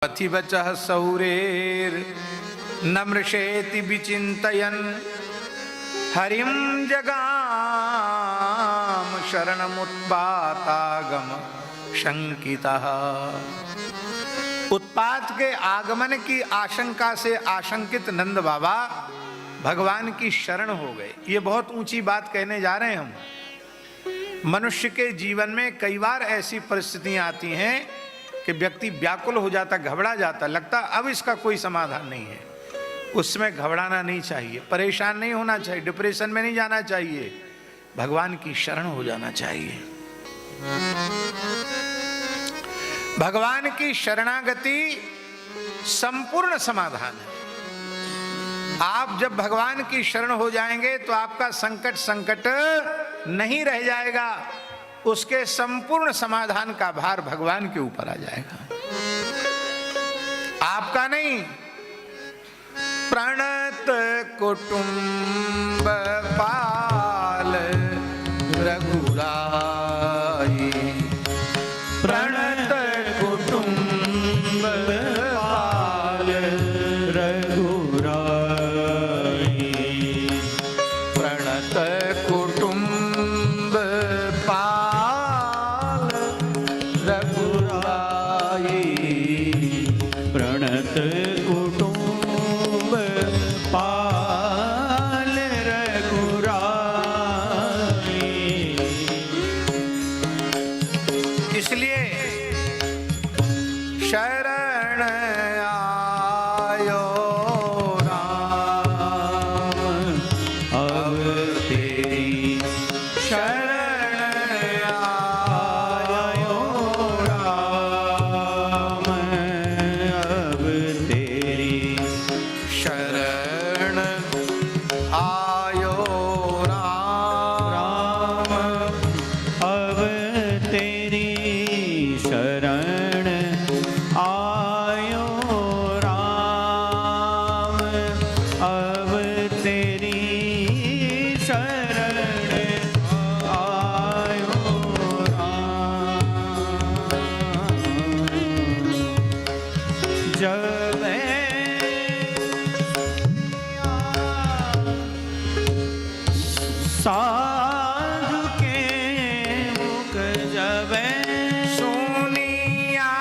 पथिवचः सौरेर नमृषेति विचिन्तयन् हरिं जगाम शरणमुत्पातागम शंकितः। उत्पात के आगमन की आशंका से आशंकित नंद बाबा भगवान की शरण हो गए। ये बहुत ऊंची बात कहने जा रहे हैं हम। मनुष्य के जीवन में कई बार ऐसी परिस्थितियां आती हैं कि व्यक्ति व्याकुल हो जाता, घबरा जाता, लगता अब इसका कोई समाधान नहीं है। उसमें घबराना नहीं चाहिए, परेशान नहीं होना चाहिए, डिप्रेशन में नहीं जाना चाहिए, भगवान की शरण हो जाना चाहिए। भगवान की शरणागति संपूर्ण समाधान है। आप जब भगवान की शरण हो जाएंगे तो आपका संकट नहीं रह जाएगा, उसके संपूर्ण समाधान का भार भगवान के ऊपर आ जाएगा, आपका नहीं। प्रणत कुटुंब पाल रघुराई, प्रणत कुटुंब पाल रघुराई, प्रणत कुटुंब पाल रघुराई, प्रणत कुटुंब पाल रघुराई। इसलिए शरण आयो राम अब तेरी शरण आयो राम, अब तेरी शरण आयो राम, अब तेरी शरण आयो राम, अब तेरी शरण आयो राम। जब साधु के मुख जब सुनिया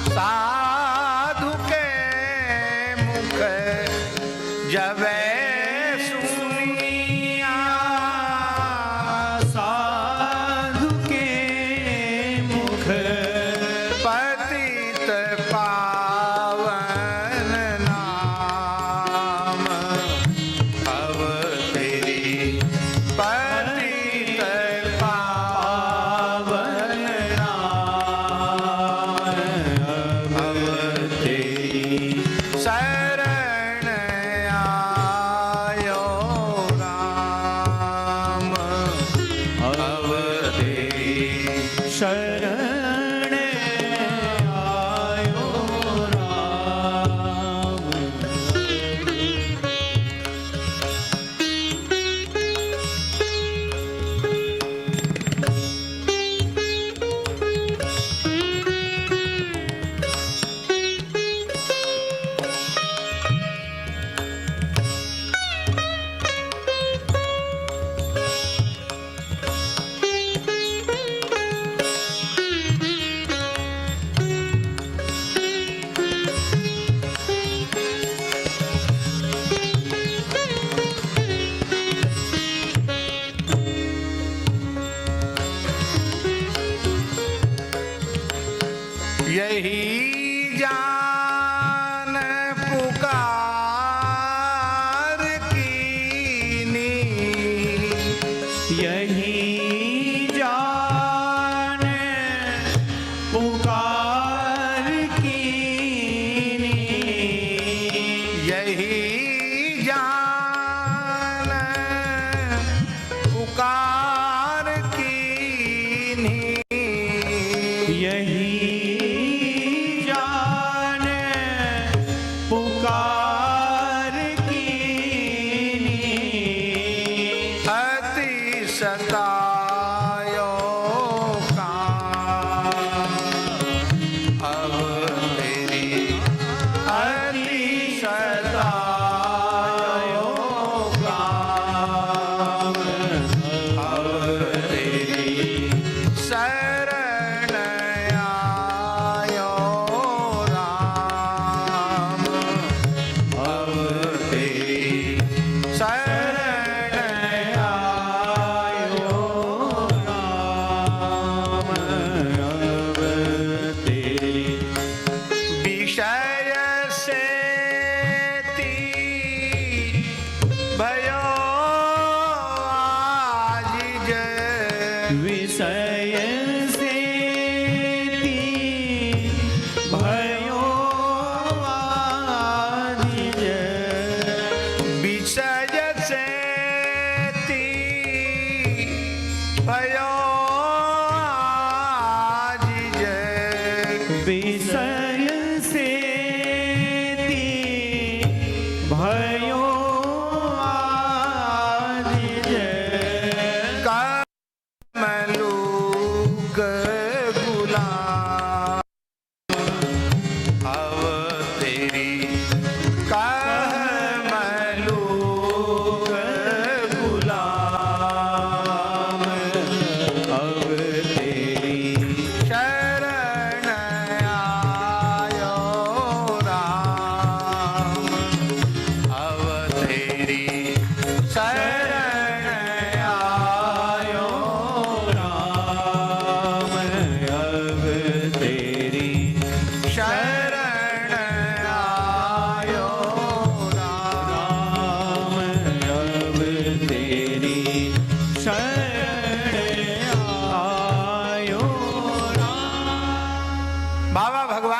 साधु के मुख जब सुनिया, साधु के मुख पतित पावन नाम, अब तेरी पतित पावन नाम, अब तेरी शरण आयो राम, अब तेरी शरण आयो राम। यही जान पुकार कीनी, यही जान पुकार कीनी, यही जान पुकार कीनी, यही जान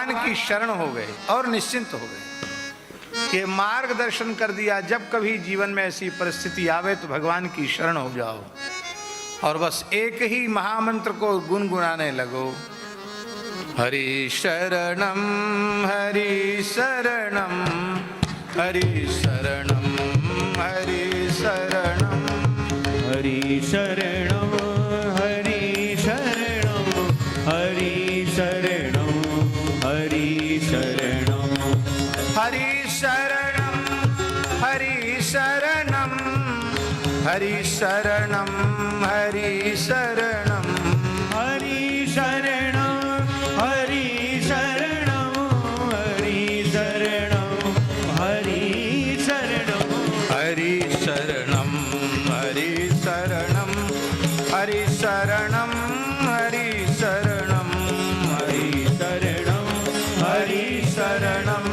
भगवान की शरण हो गए और निश्चिंत हो गए। ये मार्गदर्शन कर दिया, जब कभी जीवन में ऐसी परिस्थिति आवे तो भगवान की शरण हो जाओ और बस एक ही महामंत्र को गुनगुनाने लगो, हरि शरणम हरि शरणम हरि शरणम हरि शरणम हरि शरणं हरि शरणं हरि शरणं हरि शरणं हरि शरणम हरि शरणम हरि शरणम हरि शरणम हरि शरणं हरि शरणं हरि शरणं हरि शरणं हरि शरणम हरि शरणम हरि शरणम हरि शरणम हरि शरणं हरि शरणं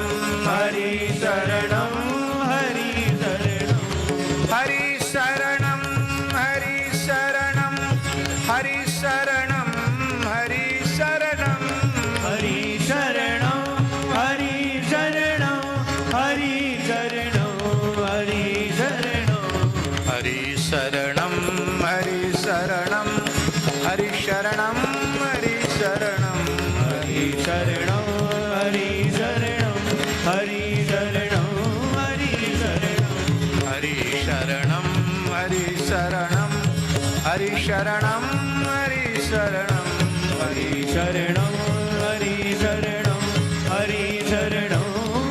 हरि शरणं हरि शरणं हरि शरणम हरि शरणम हरि शरणम हरि शरणम हरि शरणं हरि शरणं हरि शरणं हरि शरणं हरि शरणम हरि शरणम हरि शरणम हरि शरणम हरि शरणं हरि शरणं हरि शरणं हरि शरणं हरि शरणम हरि शरणम हरि शरणम हरि शरणम हरि शरणं हरि शरणं हरि शरणं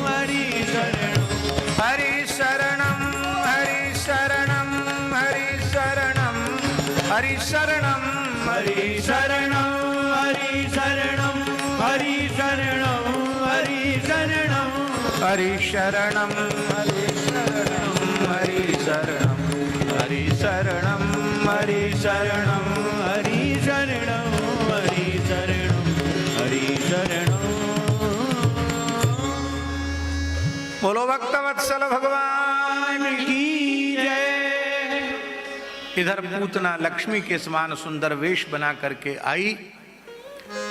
हरि शरणं हरि शरणम हरि शरणम हरि शरणम हरि शरणम हरि शरणं हरि शरणं हरि शरणं हरि शरणं हरि शरणम हरि शरणम हरि शरणम हरि शरणम हरि शरणम हरि शरणं हरि शरणं हरि शरणं बोलो भक्तवत्सल भगवान की। की जय। इधर पूतना लक्ष्मी के समान सुंदर वेश बना करके आई,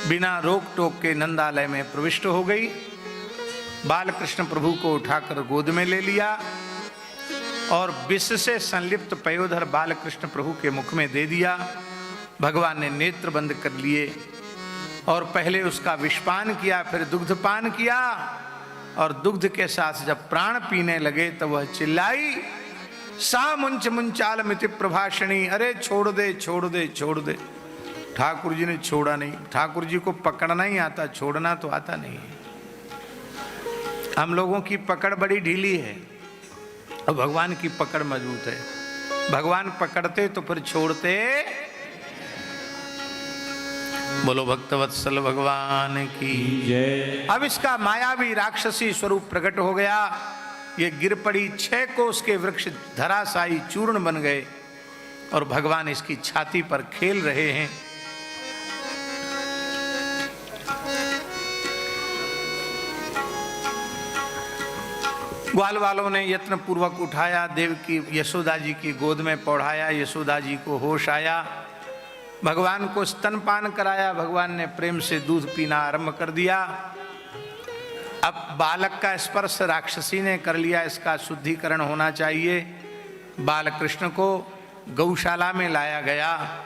बिना रोक टोक के नंदालय में प्रविष्ट हो गई। बालकृष्ण प्रभु को उठाकर गोद में ले लिया और विष से संलिप्त पयोधर बालकृष्ण प्रभु के मुख में दे दिया। भगवान ने नेत्र बंद कर लिए और पहले उसका विषपान किया, फिर दुग्धपान किया और दुग्ध के साथ जब प्राण पीने लगे तो वह चिल्लाई, सा मुंच मुंचाल मिति प्रभाषणी, अरे छोड़ दे छोड़ दे छोड़ दे। ठाकुर जी ने छोड़ा नहीं। ठाकुर जी को पकड़ना ही आता, छोड़ना तो आता नहीं। हम लोगों की पकड़ बड़ी ढीली है और भगवान की पकड़ मजबूत है। भगवान पकड़ते तो फिर छोड़ते। बोलो भक्तवत्सल भगवान की जय। अब इसका मायावी राक्षसी स्वरूप प्रकट हो गया। ये गिर पड़ी 6 कोस के वृक्ष धराशायी चूर्ण बन गए और भगवान इसकी छाती पर खेल रहे हैं। ग्वाल वालों ने यत्न पूर्वक उठाया, देव की यशोदा जी की गोद में पौढ़ाया। यशोदा जी को होश आया, भगवान को स्तनपान कराया। भगवान ने प्रेम से दूध पीना आरंभ कर दिया। अब बालक का स्पर्श राक्षसी ने कर लिया, इसका शुद्धिकरण होना चाहिए। बालकृष्ण को गौशाला में लाया गया